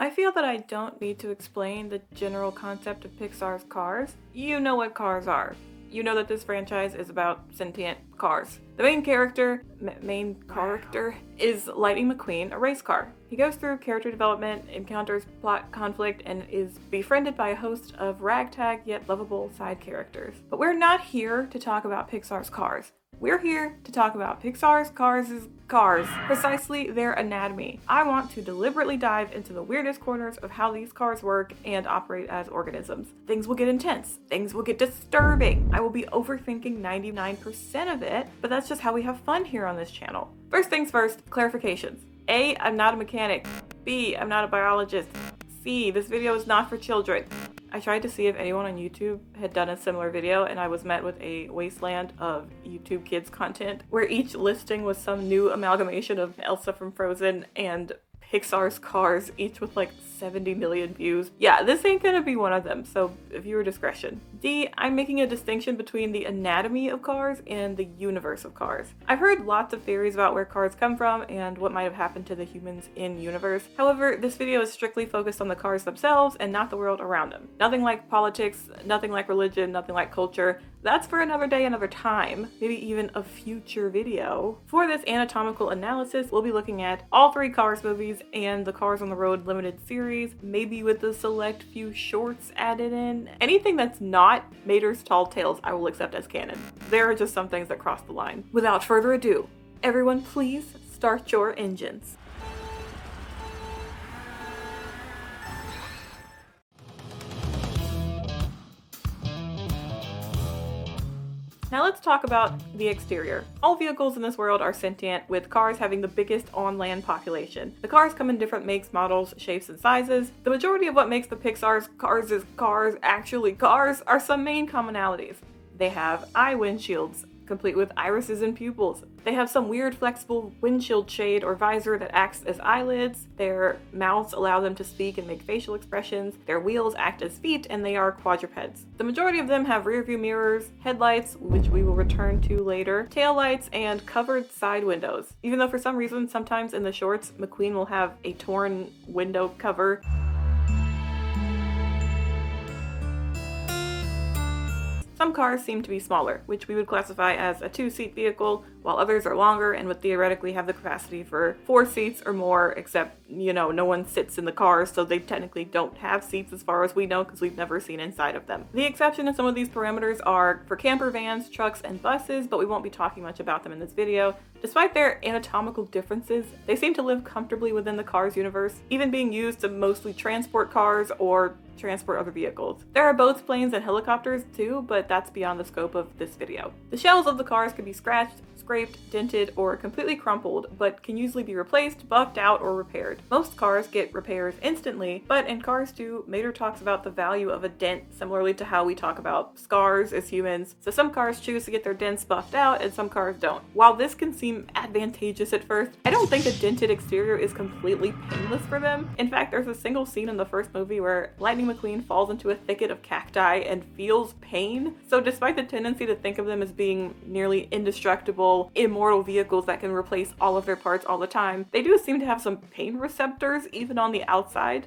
I feel that I don't need to explain the general concept of Pixar's Cars. You know what cars are. You know that this franchise is about sentient cars. The main character is Lightning McQueen, a race car. He goes through character development, encounters plot conflict, and is befriended by a host of ragtag yet lovable side characters. But we're not here to talk about Pixar's Cars. We're here to talk about Pixar's Cars, precisely their anatomy. I want to deliberately dive into the weirdest corners of how these cars work and operate as organisms. Things will get intense. Things will get disturbing. I will be overthinking 99% of it, but that's just how we have fun here on this channel. First things first, clarifications. A, I'm not a mechanic. B, I'm not a biologist. C, this video is not for children. I tried to see if anyone on YouTube had done a similar video, and I was met with a wasteland of YouTube Kids content where each listing was some new amalgamation of Elsa from Frozen and Pixar's Cars, each with like 70 million views. Yeah, this ain't gonna be one of them, so viewer discretion. D, I'm making a distinction between the anatomy of cars and the universe of cars. I've heard lots of theories about where cars come from and what might have happened to the humans in universe. However, this video is strictly focused on the cars themselves and not the world around them. Nothing like politics, nothing like religion, nothing like culture. That's for another day, another time, maybe even a future video. For this anatomical analysis, we'll be looking at all three Cars movies and the Cars on the Road limited series, maybe with a select few shorts added in. Anything that's not Mater's Tall Tales, I will accept as canon. There are just some things that cross the line. Without further ado, everyone please start your engines. Now let's talk about the exterior. All vehicles in this world are sentient, with cars having the biggest on-land population. The cars come in different makes, models, shapes, and sizes. The majority of what makes the Pixar's Cars actually cars are some main commonalities. They have eye windshields, complete with irises and pupils. They have some weird flexible windshield shade or visor that acts as eyelids. Their mouths allow them to speak and make facial expressions. Their wheels act as feet, and they are quadrupeds. The majority of them have rear view mirrors, headlights, which we will return to later, taillights, and covered side windows. Even though for some reason, sometimes in the shorts, McQueen will have a torn window cover. Some cars seem to be smaller, which we would classify as a two-seat vehicle, while others are longer and would theoretically have the capacity for 4 seats or more, except, no one sits in the cars, so they technically don't have seats as far as we know because we've never seen inside of them. The exception to some of these parameters are for camper vans, trucks, and buses, but we won't be talking much about them in this video. Despite their anatomical differences, they seem to live comfortably within the Cars universe, even being used to mostly transport cars or transport other vehicles. There are boats, planes, and helicopters too, but that's beyond the scope of this video. The shells of the cars can be scratched, scraped, dented, or completely crumpled, but can usually be replaced, buffed out, or repaired. Most cars get repairs instantly, but in Cars 2, Mater talks about the value of a dent similarly to how we talk about scars as humans. So some cars choose to get their dents buffed out and some cars don't. While this can seem advantageous at first, I don't think a dented exterior is completely painless for them. In fact, there's a single scene in the first movie where Lightning McQueen falls into a thicket of cacti and feels pain. So despite the tendency to think of them as being nearly indestructible, immortal vehicles that can replace all of their parts all the time, they do seem to have some pain receptors even on the outside.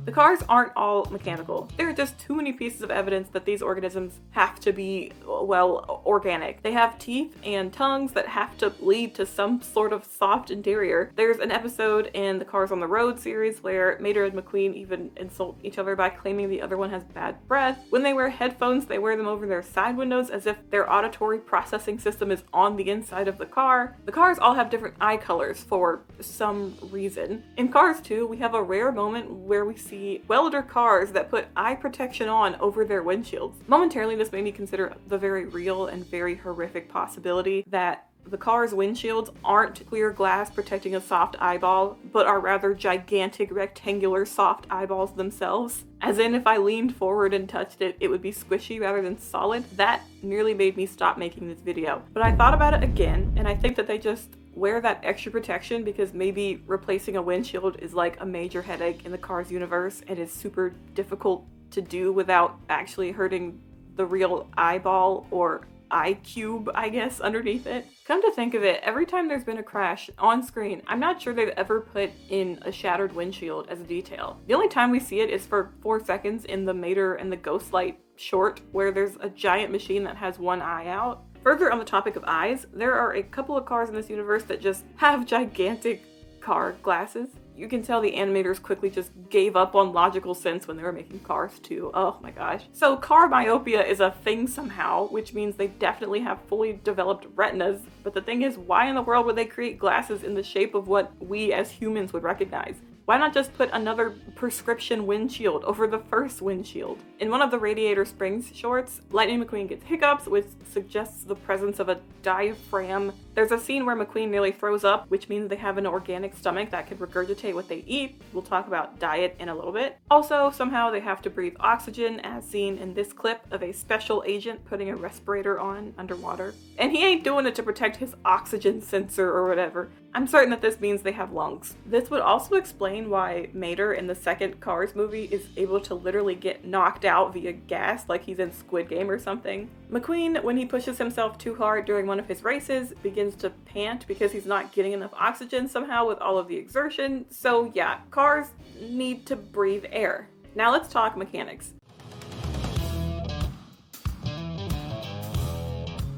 The cars aren't all mechanical. There are just too many pieces of evidence that these organisms have to be, well, organic. They have teeth and tongues that have to lead to some sort of soft interior. There's an episode in the Cars on the Road series where Mater and McQueen even insult each other by claiming the other one has bad breath. When they wear headphones, they wear them over their side windows as if their auditory processing system is on the inside of the car. The cars all have different eye colors for some reason. In Cars 2, we have a rare moment where we see welder cars that put eye protection on over their windshields. Momentarily, this made me consider the very real and very horrific possibility that the car's windshields aren't clear glass protecting a soft eyeball, but are rather gigantic rectangular soft eyeballs themselves. As in, if I leaned forward and touched it, it would be squishy rather than solid. That nearly made me stop making this video. But I thought about it again, and I think that they just wear that extra protection because maybe replacing a windshield is like a major headache in the Cars universe and is super difficult to do without actually hurting the real eyeball or eye cube, I guess, underneath it. Come to think of it, every time there's been a crash on screen, I'm not sure they've ever put in a shattered windshield as a detail. The only time we see it is for 4 seconds in the Mater and the Ghostlight short, where there's a giant machine that has one eye out. Further on the topic of eyes, there are a couple of cars in this universe that just have gigantic car glasses. You can tell the animators quickly just gave up on logical sense when they were making Cars too. Oh my gosh. So car myopia is a thing somehow, which means they definitely have fully developed retinas. But the thing is, why in the world would they create glasses in the shape of what we as humans would recognize? Why not just put another prescription windshield over the first windshield? In one of the Radiator Springs shorts, Lightning McQueen gets hiccups, which suggests the presence of a diaphragm. There's a scene where McQueen nearly throws up, which means they have an organic stomach that can regurgitate what they eat. We'll talk about diet in a little bit. Also, somehow they have to breathe oxygen, as seen in this clip of a special agent putting a respirator on underwater. And he ain't doing it to protect his oxygen sensor or whatever. I'm certain that this means they have lungs. This would also explain why Mater in the second Cars movie is able to literally get knocked out via gas like he's in Squid Game or something. McQueen, when he pushes himself too hard during one of his races, begins to pant because he's not getting enough oxygen somehow with all of the exertion. So yeah, cars need to breathe air. Now let's talk mechanics.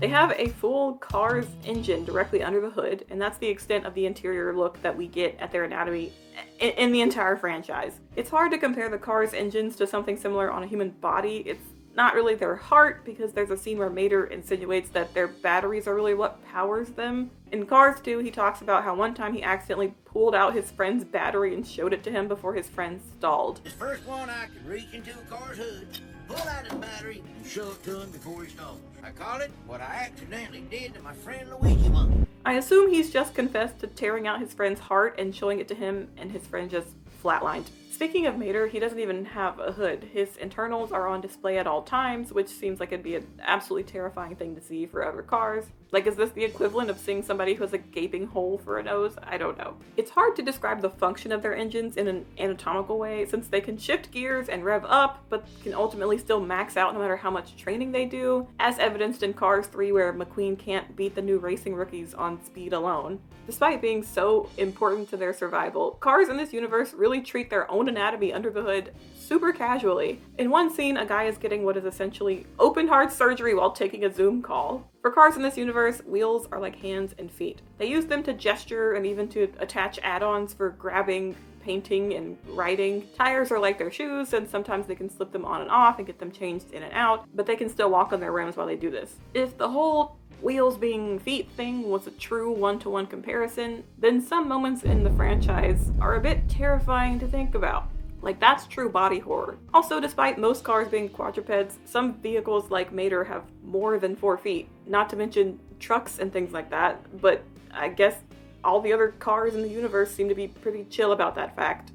They have a full Cars engine directly under the hood, and that's the extent of the interior look that we get at their anatomy in the entire franchise. It's hard to compare the Cars engines to something similar on a human body. It's not really their heart, because there's a scene where Mater insinuates that their batteries are really what powers them. In Cars 2, he talks about how one time he accidentally pulled out his friend's battery and showed it to him before his friend stalled. This first one I could reach into a car's hood, pull out his battery, and show it to him before he stalls. I call it what I accidentally did to my friend Luigi once. I assume he's just confessed to tearing out his friend's heart and showing it to him, and his friend just flatlined. Speaking of Mater, he doesn't even have a hood. His internals are on display at all times, which seems like it'd be an absolutely terrifying thing to see for other cars. Like, is this the equivalent of seeing somebody who has a gaping hole for a nose? I don't know. It's hard to describe the function of their engines in an anatomical way, since they can shift gears and rev up, but can ultimately still max out no matter how much training they do, as evidenced in Cars 3, where McQueen can't beat the new racing rookies on speed alone. Despite being so important to their survival, cars in this universe really treat their own anatomy under the hood super casually. In one scene, a guy is getting what is essentially open heart surgery while taking a Zoom call. For cars in this universe, wheels are like hands and feet. They use them to gesture and even to attach add-ons for grabbing, painting, and writing. Tires are like their shoes, and sometimes they can slip them on and off and get them changed in and out, but they can still walk on their rims while they do this. If the whole wheels being feet thing was a true one-to-one comparison, then some moments in the franchise are a bit terrifying to think about. Like, that's true body horror. Also, despite most cars being quadrupeds, some vehicles like Mater have more than 4 feet, not to mention trucks and things like that, but I guess all the other cars in the universe seem to be pretty chill about that fact.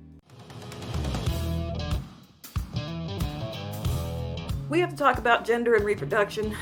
We have to talk about gender and reproduction.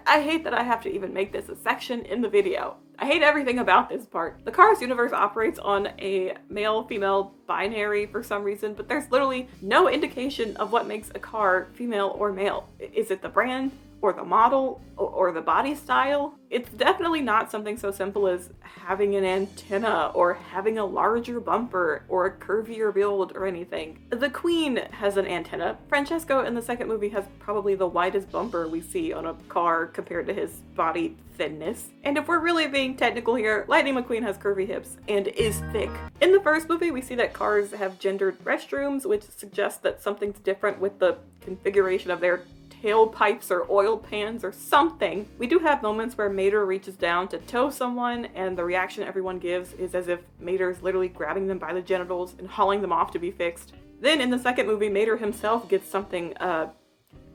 I hate that I have to even make this a section in the video. I hate everything about this part. The Cars universe operates on a male-female binary for some reason, but there's literally no indication of what makes a car female or male. Is it the brand, or the model, or the body style? It's definitely not something so simple as having an antenna, or having a larger bumper, or a curvier build, or anything. The Queen has an antenna. Francesco in the second movie has probably the widest bumper we see on a car compared to his body thinness. And if we're really being technical here, Lightning McQueen has curvy hips and is thick. In the first movie, we see that cars have gendered restrooms, which suggests that something's different with the configuration of their tailpipes or oil pans or something. We do have moments where Mater reaches down to tow someone, and the reaction everyone gives is as if Mater's literally grabbing them by the genitals and hauling them off to be fixed. Then in the second movie, Mater himself gets something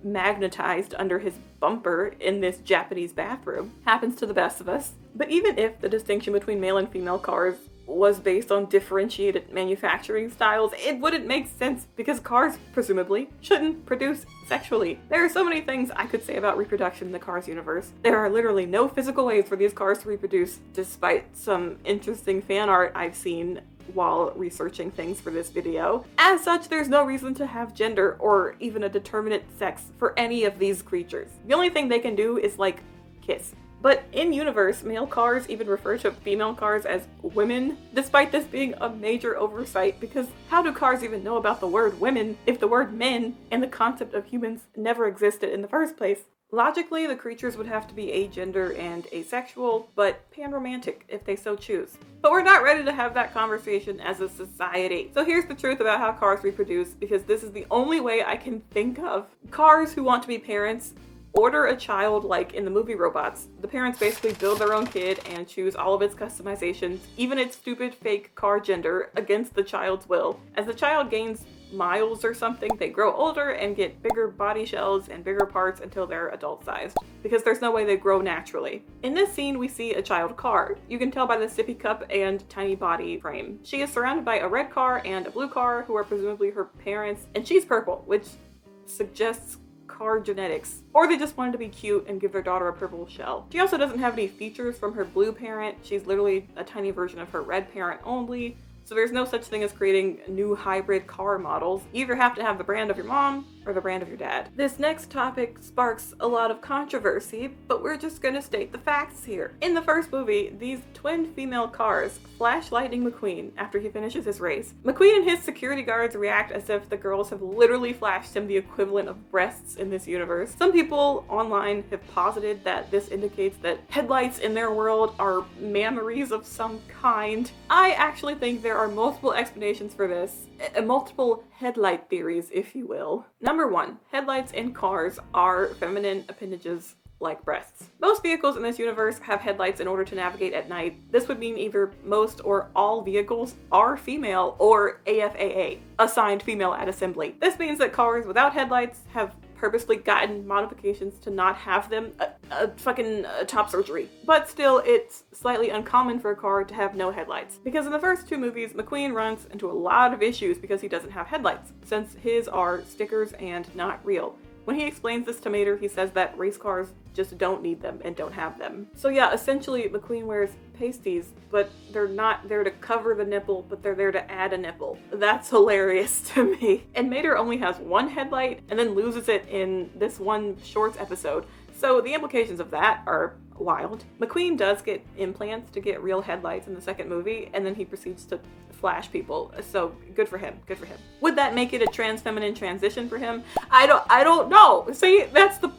magnetized under his bumper in this Japanese bathroom. Happens to the best of us. But even if the distinction between male and female cars was based on differentiated manufacturing styles, it wouldn't make sense because cars, presumably, shouldn't produce sexually. There are so many things I could say about reproduction in the Cars universe. There are literally no physical ways for these cars to reproduce, despite some interesting fan art I've seen while researching things for this video. As such, there's no reason to have gender or even a determinate sex for any of these creatures. The only thing they can do is like kiss. But in universe, male cars even refer to female cars as women, despite this being a major oversight, because how do cars even know about the word women if the word men and the concept of humans never existed in the first place? Logically, the creatures would have to be agender and asexual, but panromantic if they so choose. But we're not ready to have that conversation as a society. So here's the truth about how cars reproduce, because this is the only way I can think of. Cars who want to be parents order a child like in the movie Robots. The parents basically build their own kid and choose all of its customizations, even its stupid fake car gender, against the child's will. As the child gains miles or something, they grow older and get bigger body shells and bigger parts until they're adult sized, because there's no way they grow naturally. In this scene, we see a child car. You can tell by the sippy cup and tiny body frame. She is surrounded by a red car and a blue car, who are presumably her parents, and she's purple, which suggests car genetics. Or they just wanted to be cute and give their daughter a purple shell. She also doesn't have any features from her blue parent. She's literally a tiny version of her red parent only. So there's no such thing as creating new hybrid car models. You either have to have the brand of your mom or the brand of your dad. This next topic sparks a lot of controversy, but we're just gonna state the facts here. In the first movie, these twin female cars flash Lightning McQueen after he finishes his race. McQueen and his security guards react as if the girls have literally flashed him the equivalent of breasts in this universe. Some people online have posited that this indicates that headlights in their world are mammaries of some kind. I actually think there are multiple explanations for this, multiple headlight theories, if you will. Number one, headlights in cars are feminine appendages like breasts. Most vehicles in this universe have headlights in order to navigate at night. This would mean either most or all vehicles are female or AFAA, assigned female at assembly. This means that cars without headlights have purposely gotten modifications to not have them, fucking top surgery. But still, it's slightly uncommon for a car to have no headlights. Because in the first two movies, McQueen runs into a lot of issues because he doesn't have headlights, since his are stickers and not real. When he explains this to Mater, he says that race cars just don't need them and don't have them. So yeah, essentially McQueen wears pasties, but they're not there to cover the nipple, but they're there to add a nipple. That's hilarious to me. And Mater only has one headlight and then loses it in this one Shorts episode. So the implications of that are wild. McQueen does get implants to get real headlights in the second movie, and then he proceeds to flash people. So good for him. Good for him. Would that make it a trans feminine transition for him? I don't know. See, that's the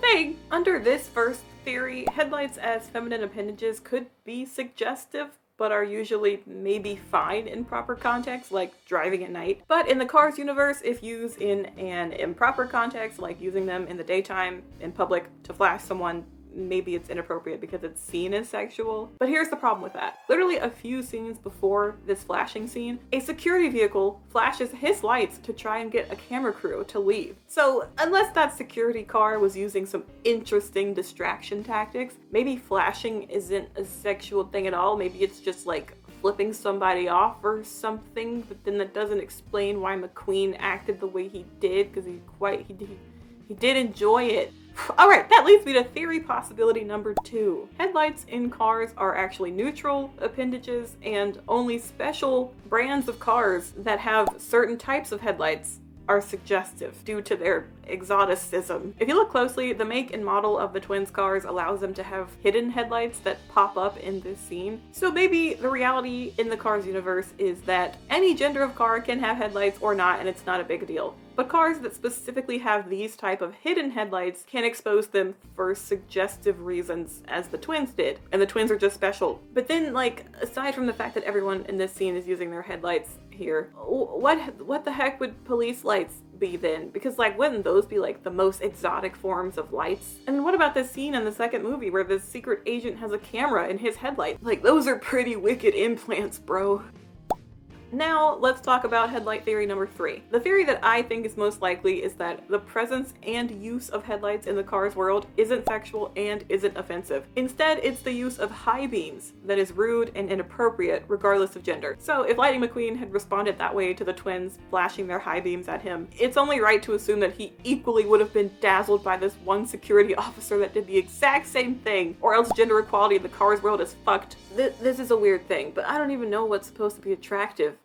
thing. Under this first theory, headlights as feminine appendages could be suggestive, but are usually maybe fine in proper context, like driving at night. But in the Cars universe, if used in an improper context, like using them in the daytime in public to flash someone, maybe it's inappropriate because it's seen as sexual. But here's the problem with that. Literally a few scenes before this flashing scene, a security vehicle flashes his lights to try and get a camera crew to leave. So unless that security car was using some interesting distraction tactics, maybe flashing isn't a sexual thing at all. Maybe it's just like flipping somebody off or something, but then that doesn't explain why McQueen acted the way he did, because he did enjoy it. Alright, that leads me to theory possibility number 2. Headlights in cars are actually neutral appendages, and only special brands of cars that have certain types of headlights are suggestive due to their exoticism. If you look closely, the make and model of the twins' cars allows them to have hidden headlights that pop up in this scene. So maybe the reality in the Cars universe is that any gender of car can have headlights or not, and it's not a big deal. But cars that specifically have these type of hidden headlights can expose them for suggestive reasons, as the twins did. And the twins are just special. But then, like, aside from the fact that everyone in this scene is using their headlights here, what the heck would police lights be then? Because, like, wouldn't those be like the most exotic forms of lights? And what about this scene in the second movie where the secret agent has a camera in his headlight? Like, those are pretty wicked implants, bro. Now, let's talk about headlight theory number 3. The theory that I think is most likely is that the presence and use of headlights in the Cars world isn't sexual and isn't offensive. Instead, it's the use of high beams that is rude and inappropriate regardless of gender. So if Lightning McQueen had responded that way to the twins flashing their high beams at him, it's only right to assume that he equally would have been dazzled by this one security officer that did the exact same thing, or else gender equality in the Cars world is fucked. This is a weird thing, but I don't even know what's supposed to be attractive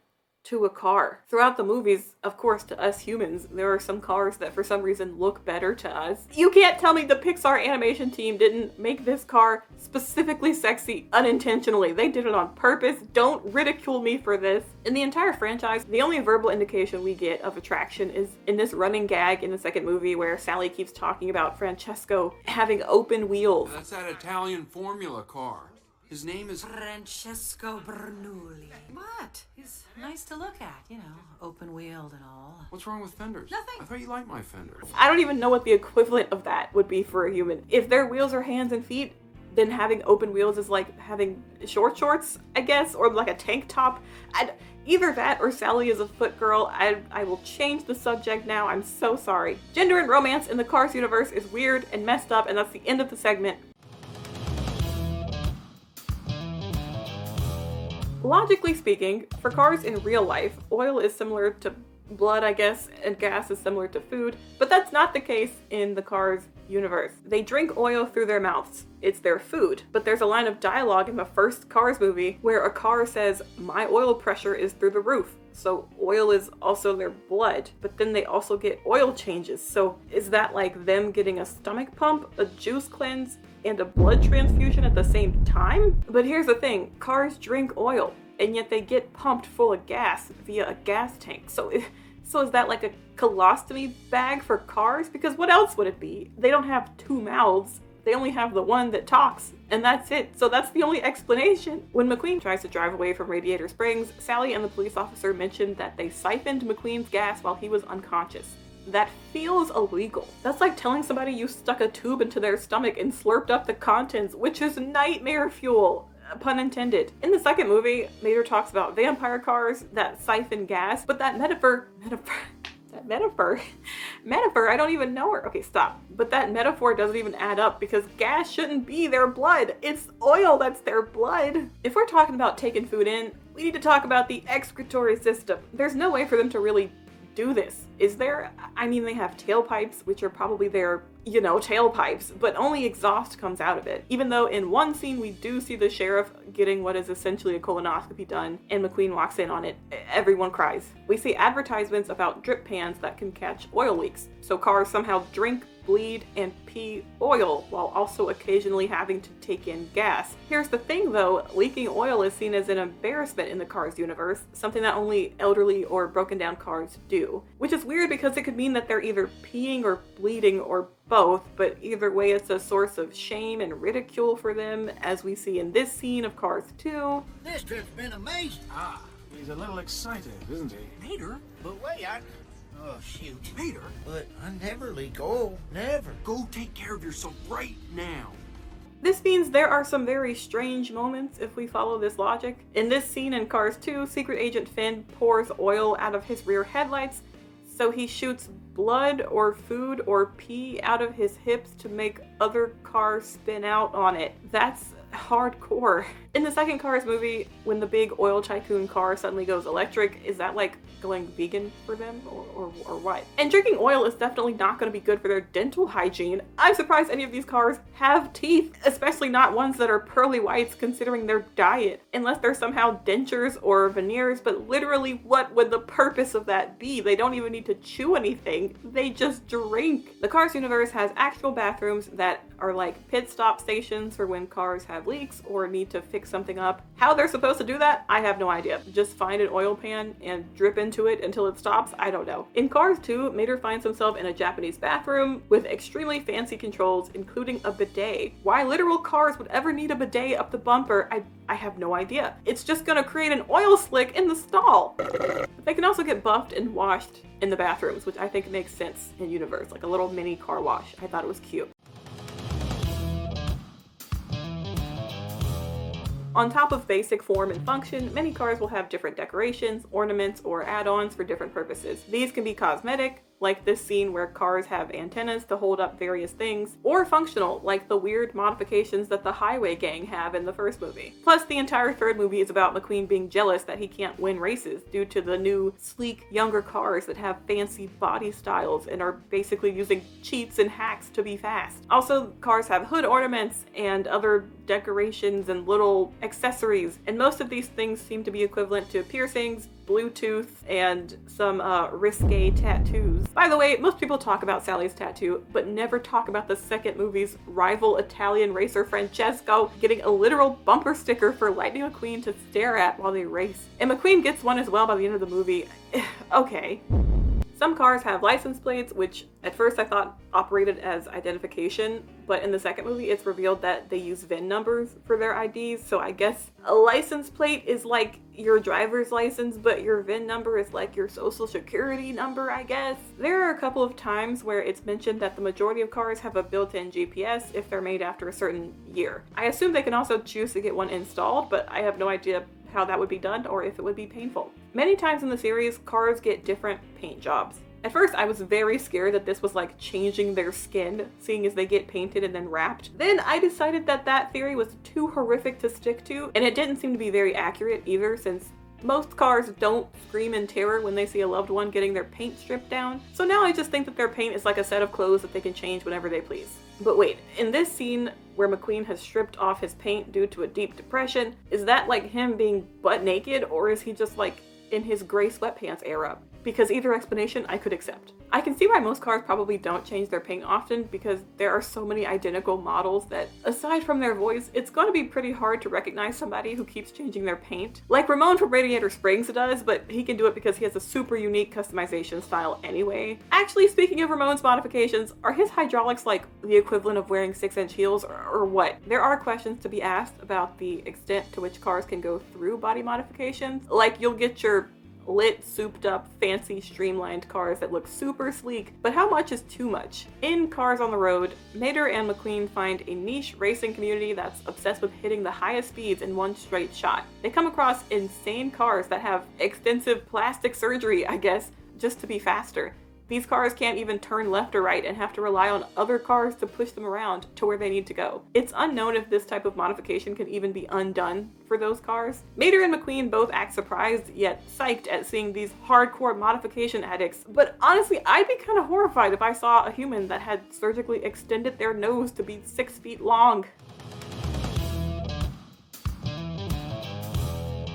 to a car. Throughout the movies, of course, to us humans, there are some cars that for some reason look better to us. You can't tell me the Pixar animation team didn't make this car specifically sexy unintentionally. They did it on purpose. Don't ridicule me for this. In the entire franchise, the only verbal indication we get of attraction is in this running gag in the second movie where Sally keeps talking about Francesco having open wheels. That's that Italian Formula car. His name is Francesco Bernoulli. What? He's nice to look at, you know, open-wheeled and all. What's wrong with fenders? Nothing. I thought you liked my fenders. I don't even know what the equivalent of that would be for a human. If their wheels are hands and feet, then having open wheels is like having shorts, I guess, or like a tank top. Either that or Sally is a foot girl. I will change the subject now. I'm so sorry. Gender and romance in the Cars universe is weird and messed up, and that's the end of the segment. Logically speaking, for cars in real life, oil is similar to blood, I guess, and gas is similar to food, but that's not the case in the Cars universe. They drink oil through their mouths. It's their food. But there's a line of dialogue in the first Cars movie where a car says, "My oil pressure is through the roof." So oil is also their blood, but then they also get oil changes. So is that like them getting a stomach pump, a juice cleanse, and a blood transfusion at the same time? But here's the thing, cars drink oil, and yet they get pumped full of gas via a gas tank. So is that like a colostomy bag for cars? Because what else would it be? They don't have two mouths. They only have the one that talks, and that's it. So that's the only explanation. When McQueen tries to drive away from Radiator Springs, Sally and the police officer mentioned that they siphoned McQueen's gas while he was unconscious. That feels illegal. That's like telling somebody you stuck a tube into their stomach and slurped up the contents, which is nightmare fuel. Pun intended. In the second movie, Mater talks about vampire cars that siphon gas, but that metaphor, I don't even know her. Okay, stop. But that metaphor doesn't even add up because gas shouldn't be their blood. It's oil that's their blood. If we're talking about taking food in, we need to talk about the excretory system. There's no way for them to really do this, is there? I mean, they have tailpipes, which are probably their, tailpipes, but only exhaust comes out of it. Even though in one scene we do see the sheriff getting what is essentially a colonoscopy done, and McQueen walks in on it. Everyone cries. We see advertisements about drip pans that can catch oil leaks, so cars somehow drink, bleed, and pee oil while also occasionally having to take in gas. Here's the thing though, leaking oil is seen as an embarrassment in the Cars universe, something that only elderly or broken down cars do. Which is weird because it could mean that they're either peeing or bleeding or both, but either way it's a source of shame and ridicule for them, as we see in this scene of Cars 2. This trip's been amazing. He's a little excited, isn't he? Mater? But wait, oh, shoot. Mater, But I never leak oil. Never. go take care of yourself right now. This means there are some very strange moments if we follow this logic. In this scene in Cars 2, Secret Agent Finn pours oil out of his rear headlights, so he shoots blood or food or pee out of his hips to make other cars spin out on it. That's hardcore. In the second Cars movie, when the big oil tycoon car suddenly goes electric, is that like going vegan for them or what? And drinking oil is definitely not going to be good for their dental hygiene. I'm surprised any of these cars have teeth, especially not ones that are pearly whites considering their diet, unless they're somehow dentures or veneers, but literally what would the purpose of that be? They don't even need to chew anything, they just drink. The Cars universe has actual bathrooms that are like pit stop stations for when cars have leaks or need to fix something up. How they're supposed to do that, I have no idea. Just find an oil pan and drip into it until it stops? I don't know. In Cars 2, Mater finds himself in a Japanese bathroom with extremely fancy controls, including a bidet. Why literal cars would ever need a bidet up the bumper, I have no idea. It's just gonna create an oil slick in the stall. They can also get buffed and washed in the bathrooms, which I think makes sense in universe, like a little mini car wash. I thought it was cute. On top of basic form and function, many cars will have different decorations, ornaments, or add-ons for different purposes. These can be cosmetic, like this scene where cars have antennas to hold up various things, or functional, like the weird modifications that the Highway Gang have in the first movie. Plus, the entire third movie is about McQueen being jealous that he can't win races due to the new, sleek, younger cars that have fancy body styles and are basically using cheats and hacks to be fast. Also, cars have hood ornaments and other decorations and little accessories, and most of these things seem to be equivalent to piercings, Bluetooth, and some risque tattoos. By the way, most people talk about Sally's tattoo, but never talk about the second movie's rival Italian racer Francesco getting a literal bumper sticker for Lightning McQueen to stare at while they race. And McQueen gets one as well by the end of the movie. Okay. Some cars have license plates, which at first I thought operated as identification, but in the second movie it's revealed that they use VIN numbers for their IDs, so I guess a license plate is like your driver's license, but your VIN number is like your social security number, I guess. There are a couple of times where it's mentioned that the majority of cars have a built-in GPS if they're made after a certain year. I assume they can also choose to get one installed, but I have no idea how that would be done or if it would be painful. Many times in the series, cars get different paint jobs. At first, I was very scared that this was like changing their skin, seeing as they get painted and then wrapped. Then I decided that that theory was too horrific to stick to, and it didn't seem to be very accurate either, since most cars don't scream in terror when they see a loved one getting their paint stripped down. So now I just think that their paint is like a set of clothes that they can change whenever they please. But wait, in this scene where McQueen has stripped off his paint due to a deep depression, is that like him being butt naked, or is he just like in his gray sweatpants era? Because either explanation I could accept. I can see why most cars probably don't change their paint often, because there are so many identical models that, aside from their voice, it's going to be pretty hard to recognize somebody who keeps changing their paint. Like Ramon from Radiator Springs does, but he can do it because he has a super unique customization style anyway. Actually, speaking of Ramon's modifications, are his hydraulics like the equivalent of wearing 6-inch heels or what? There are questions to be asked about the extent to which cars can go through body modifications. Like, you'll get your lit, souped up, fancy, streamlined cars that look super sleek, but how much is too much? In Cars on the Road, Mater and McQueen find a niche racing community that's obsessed with hitting the highest speeds in one straight shot. They come across insane cars that have extensive plastic surgery, I guess, just to be faster. These cars can't even turn left or right and have to rely on other cars to push them around to where they need to go. It's unknown if this type of modification can even be undone for those cars. Mater and McQueen both act surprised yet psyched at seeing these hardcore modification addicts, but honestly, I'd be kind of horrified if I saw a human that had surgically extended their nose to be 6 feet long.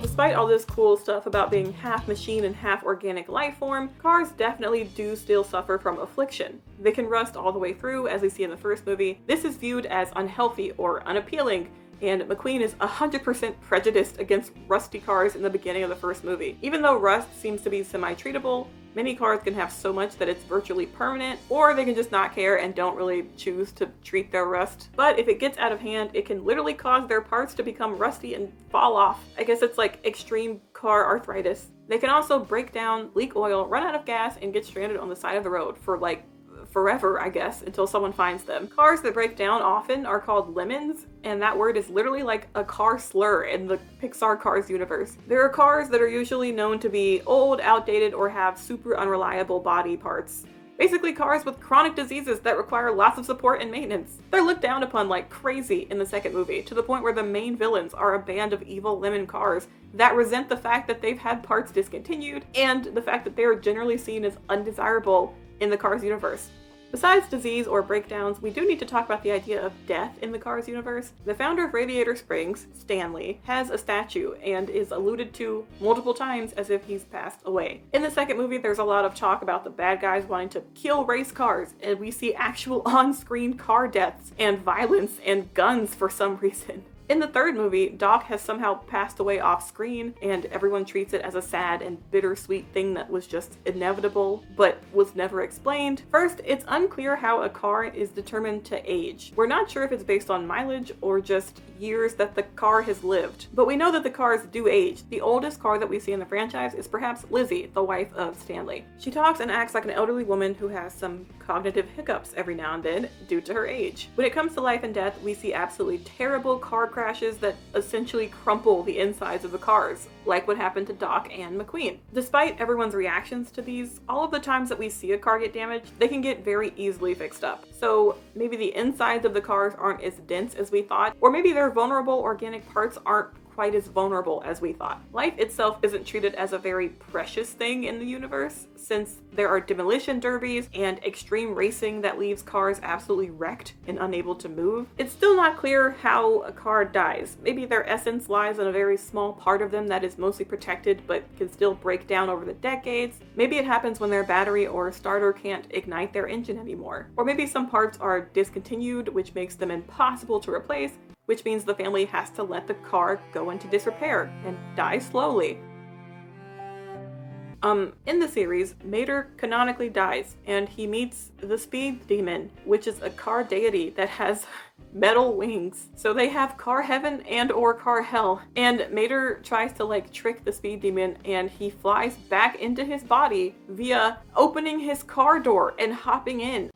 Despite all this cool stuff about being half machine and half organic life form, cars definitely do still suffer from affliction. They can rust all the way through, as we see in the first movie. This is viewed as unhealthy or unappealing, and McQueen is 100% prejudiced against rusty cars in the beginning of the first movie. Even though rust seems to be semi-treatable, many cars can have so much that it's virtually permanent, or they can just not care and don't really choose to treat their rust. But if it gets out of hand, it can literally cause their parts to become rusty and fall off. I guess it's like extreme car arthritis. They can also break down, leak oil, run out of gas, and get stranded on the side of the road for like forever, I guess, until someone finds them. Cars that break down often are called lemons, and that word is literally like a car slur in the Pixar Cars universe. There are cars that are usually known to be old, outdated, or have super unreliable body parts. Basically cars with chronic diseases that require lots of support and maintenance. They're looked down upon like crazy in the second movie, to the point where the main villains are a band of evil lemon cars that resent the fact that they've had parts discontinued, and the fact that they're generally seen as undesirable in the Cars universe. Besides disease or breakdowns, we do need to talk about the idea of death in the Cars universe. The founder of Radiator Springs, Stanley, has a statue and is alluded to multiple times as if he's passed away. In the second movie, there's a lot of talk about the bad guys wanting to kill race cars, and we see actual on-screen car deaths and violence and guns for some reason. In the third movie, Doc has somehow passed away off screen, and everyone treats it as a sad and bittersweet thing that was just inevitable, but was never explained. First, it's unclear how a car is determined to age. We're not sure if it's based on mileage or just years that the car has lived, but we know that the cars do age. The oldest car that we see in the franchise is perhaps Lizzie, the wife of Stanley. She talks and acts like an elderly woman who has some cognitive hiccups every now and then due to her age. When it comes to life and death, we see absolutely terrible car crashes crashes that essentially crumple the insides of the cars, like what happened to Doc and McQueen. Despite everyone's reactions to these, all of the times that we see a car get damaged, they can get very easily fixed up. So maybe the insides of the cars aren't as dense as we thought, or maybe their vulnerable organic parts aren't quite as vulnerable as we thought. Life itself isn't treated as a very precious thing in the universe, since there are demolition derbies and extreme racing that leaves cars absolutely wrecked and unable to move. It's still not clear how a car dies. Maybe their essence lies in a very small part of them that is mostly protected but can still break down over the decades. Maybe it happens when their battery or starter can't ignite their engine anymore. Or maybe some parts are discontinued, which makes them impossible to replace, which means the family has to let the car go into disrepair and die slowly. In the series, Mater canonically dies, and he meets the Speed Demon, which is a car deity that has metal wings. So they have car heaven and or car hell. And Mater tries to trick the Speed Demon, and he flies back into his body via opening his car door and hopping in.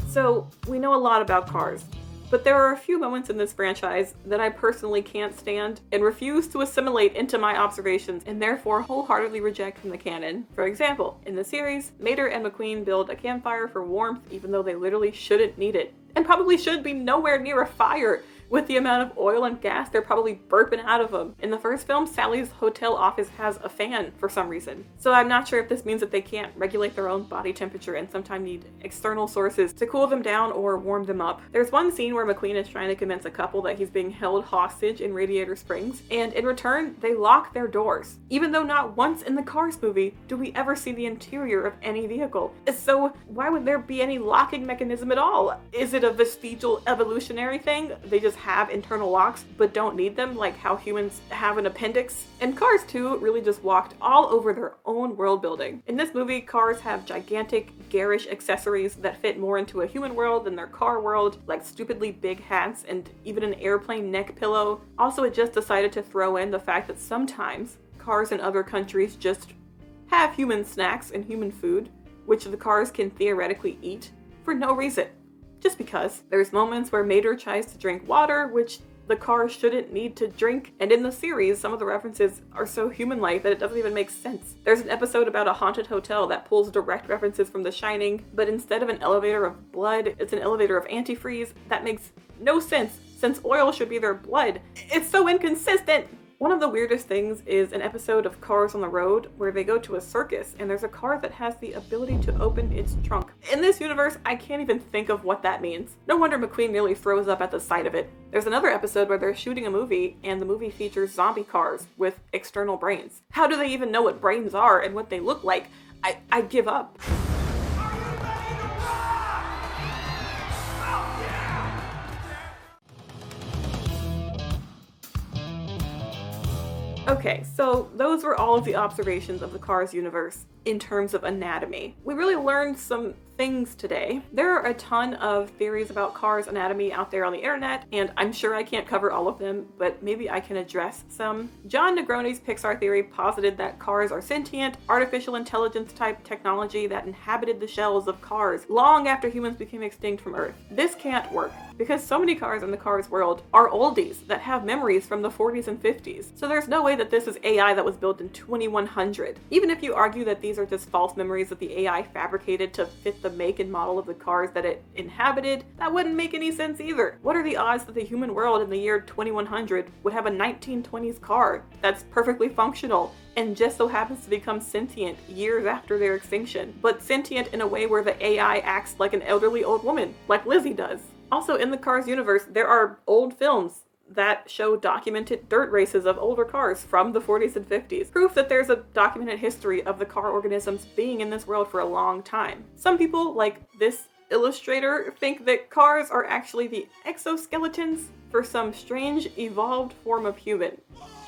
So, we know a lot about cars, but there are a few moments in this franchise that I personally can't stand and refuse to assimilate into my observations and therefore wholeheartedly reject from the canon. For example, in the series, Mater and McQueen build a campfire for warmth even though they literally shouldn't need it, and probably should be nowhere near a fire. With the amount of oil and gas they're probably burping out of them. In the first film, Sally's hotel office has a fan for some reason. So I'm not sure if this means that they can't regulate their own body temperature and sometimes need external sources to cool them down or warm them up. There's one scene where McQueen is trying to convince a couple that he's being held hostage in Radiator Springs, and in return, they lock their doors. Even though not once in the Cars movie do we ever see the interior of any vehicle. So why would there be any locking mechanism at all? Is it a vestigial evolutionary thing? They just have internal locks but don't need them, like how humans have an appendix. And Cars 2 really just walked all over their own world building. In this movie, cars have gigantic, garish accessories that fit more into a human world than their car world, like stupidly big hats and even an airplane neck pillow. Also, it just decided to throw in the fact that sometimes cars in other countries just have human snacks and human food, which the cars can theoretically eat for no reason. Just because. There's moments where Mater tries to drink water, which the car shouldn't need to drink, and in the series, some of the references are so human-like that it doesn't even make sense. There's an episode about a haunted hotel that pulls direct references from The Shining, but instead of an elevator of blood, it's an elevator of antifreeze. That makes no sense, since oil should be their blood. It's so inconsistent! One of the weirdest things is an episode of Cars on the Road where they go to a circus and there's a car that has the ability to open its trunk. In this universe, I can't even think of what that means. No wonder McQueen nearly throws up at the sight of it. There's another episode where they're shooting a movie and the movie features zombie cars with external brains. How do they even know what brains are and what they look like? I give up. Okay, so those were all of the observations of the Cars universe in terms of anatomy. We really learned some things today. There are a ton of theories about Cars anatomy out there on the internet, and I'm sure I can't cover all of them, but maybe I can address some. John Negronis' Pixar theory posited that cars are sentient, artificial intelligence type technology that inhabited the shells of cars long after humans became extinct from Earth. This can't work, because so many cars in the Cars world are oldies that have memories from the 40s and 50s. So there's no way that this is AI that was built in 2100. Even if you argue that these are just false memories that the AI fabricated to fit the make and model of the cars that it inhabited, that wouldn't make any sense either. What are the odds that the human world in the year 2100 would have a 1920s car that's perfectly functional and just so happens to become sentient years after their extinction, but sentient in a way where the AI acts like an elderly old woman, like Lizzie does? Also, in the Cars universe, there are old films that show documented dirt races of older cars from the 40s and 50s. Proof that there's a documented history of the car organisms being in this world for a long time. Some people, like this illustrator, think that cars are actually the exoskeletons for some strange evolved form of human.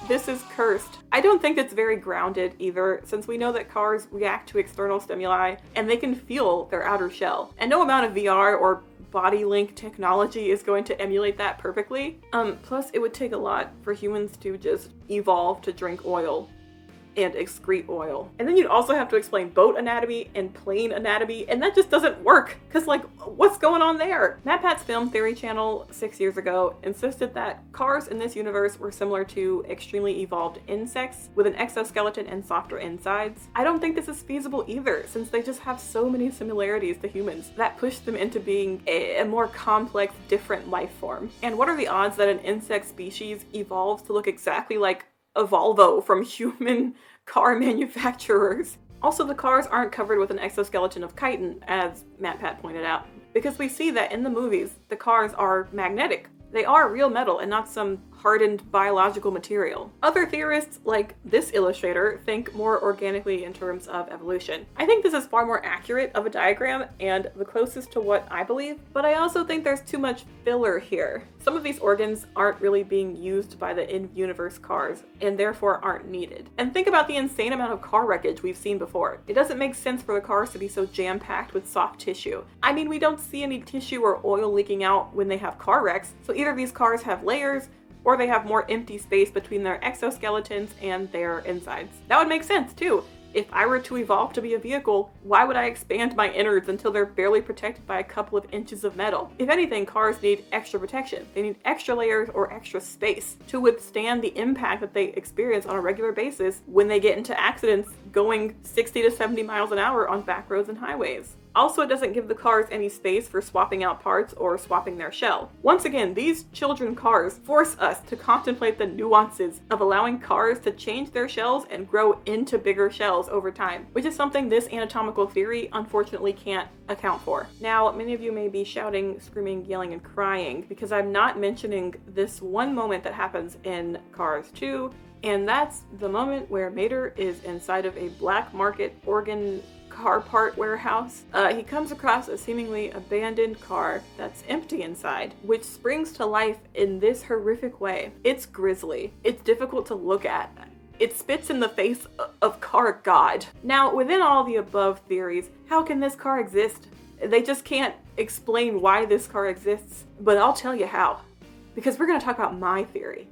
This is cursed. I don't think it's very grounded either, since we know that cars react to external stimuli and they can feel their outer shell. And no amount of VR or body link technology is going to emulate that perfectly. Plus it would take a lot for humans to just evolve to drink oil. and excrete oil. And then you'd also have to explain boat anatomy and plane anatomy, and that just doesn't work, because like, what's going on there? MatPat's Film Theory channel 6 years ago insisted that cars in this universe were similar to extremely evolved insects with an exoskeleton and softer insides. I don't think this is feasible either, since they just have so many similarities to humans that push them into being a more complex, different life form. And what are the odds that an insect species evolves to look exactly like a Volvo from human car manufacturers? Also, the cars aren't covered with an exoskeleton of chitin, as MatPat pointed out, because we see that in the movies, the cars are magnetic. They are real metal and not some hardened biological material. Other theorists, like this illustrator, think more organically in terms of evolution. I think this is far more accurate of a diagram and the closest to what I believe, but I also think there's too much filler here. Some of these organs aren't really being used by the in-universe cars and therefore aren't needed. And think about the insane amount of car wreckage we've seen before. It doesn't make sense for the cars to be so jam-packed with soft tissue. I mean, we don't see any tissue or oil leaking out when they have car wrecks, so either these cars have layers or they have more empty space between their exoskeletons and their insides. That would make sense too. If I were to evolve to be a vehicle, why would I expand my innards until they're barely protected by a couple of inches of metal? If anything, cars need extra protection. They need extra layers or extra space to withstand the impact that they experience on a regular basis when they get into accidents going 60 to 70 miles an hour on back roads and highways. Also, it doesn't give the cars any space for swapping out parts or swapping their shell. Once again, these children cars force us to contemplate the nuances of allowing cars to change their shells and grow into bigger shells over time, which is something this anatomical theory unfortunately can't account for. Now, many of you may be shouting, screaming, yelling, and crying because I'm not mentioning this one moment that happens in Cars 2, and that's the moment where Mater is inside of a black market organ car part warehouse. He comes across a seemingly abandoned car that's empty inside, which springs to life in this horrific way. It's grisly. It's difficult to look at. It spits in the face of car god. Now, within all the above theories, how can this car exist? They just can't explain why this car exists, but I'll tell you how. Because we're gonna talk about my theory.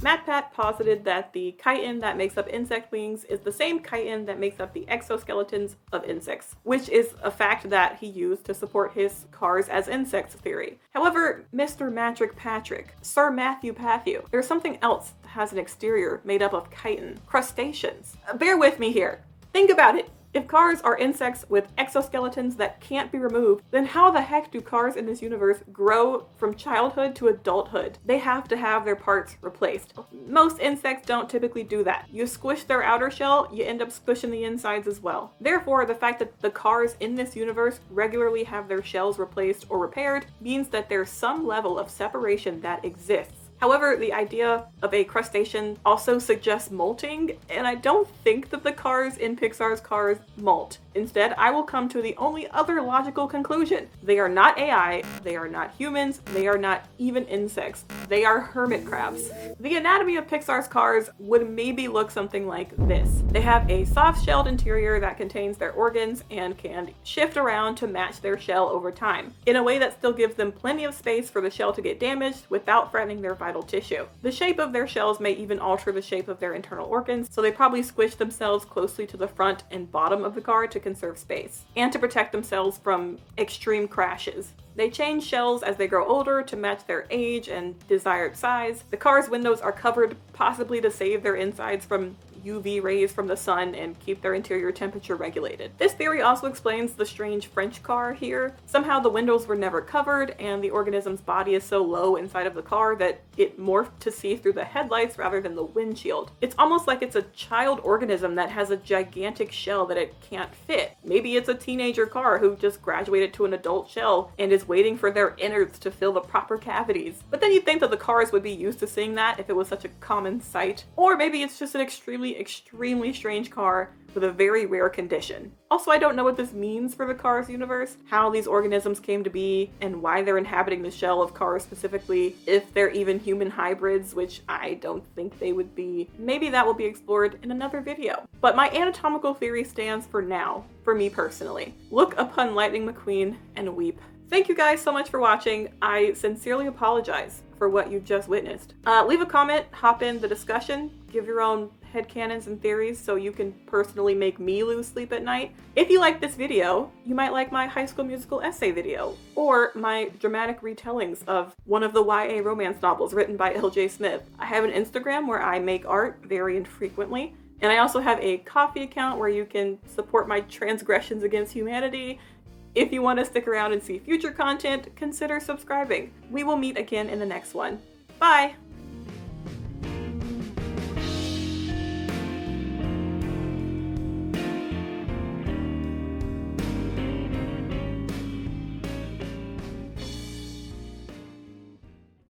MatPat posited that the chitin that makes up insect wings is the same chitin that makes up the exoskeletons of insects, which is a fact that he used to support his cars as insects theory. However, Mr. Matrick Patrick, Sir Matthew Patthew, there's something else that has an exterior made up of chitin: crustaceans. Bear with me here. Think about it. If cars are insects with exoskeletons that can't be removed, then how the heck do cars in this universe grow from childhood to adulthood? They have to have their parts replaced. Most insects don't typically do that. You squish their outer shell, you end up squishing the insides as well. Therefore, the fact that the cars in this universe regularly have their shells replaced or repaired means that there's some level of separation that exists. However, the idea of a crustacean also suggests molting, and I don't think that the cars in Pixar's Cars molt. Instead, I will come to the only other logical conclusion. They are not AI, they are not humans, they are not even insects. They are hermit crabs. The anatomy of Pixar's Cars would maybe look something like this. They have a soft-shelled interior that contains their organs and can shift around to match their shell over time, in a way that still gives them plenty of space for the shell to get damaged without threatening their vital tissue. The shape of their shells may even alter the shape of their internal organs, so they probably squish themselves closely to the front and bottom of the car to conserve space, and to protect themselves from extreme crashes. They change shells as they grow older to match their age and desired size. The car's windows are covered, possibly to save their insides from UV rays from the sun and keep their interior temperature regulated. This theory also explains the strange French car here. Somehow the windows were never covered and the organism's body is so low inside of the car that it morphed to see through the headlights rather than the windshield. It's almost like it's a child organism that has a gigantic shell that it can't fit. Maybe it's a teenager car who just graduated to an adult shell and is waiting for their innards to fill the proper cavities. But then you'd think that the cars would be used to seeing that if it was such a common sight. Or maybe it's just an extremely strange car with a very rare condition. Also, I don't know what this means for the Cars universe, how these organisms came to be, and why they're inhabiting the shell of cars specifically, if they're even human hybrids, which I don't think they would be. Maybe that will be explored in another video. But my anatomical theory stands for now, for me personally. Look upon Lightning McQueen and weep. Thank you guys so much for watching. I sincerely apologize for for what you've just witnessed. Leave a comment, hop in the discussion, give your own headcanons and theories so you can personally make me lose sleep at night. If you like this video, you might like my High School Musical essay video, or my dramatic retellings of one of the YA romance novels written by L.J. Smith. I have an Instagram where I make art very infrequently, and I also have a Ko-fi account where you can support my transgressions against humanity. If you want to stick around and see future content, consider subscribing. We will meet again in the next one. Bye!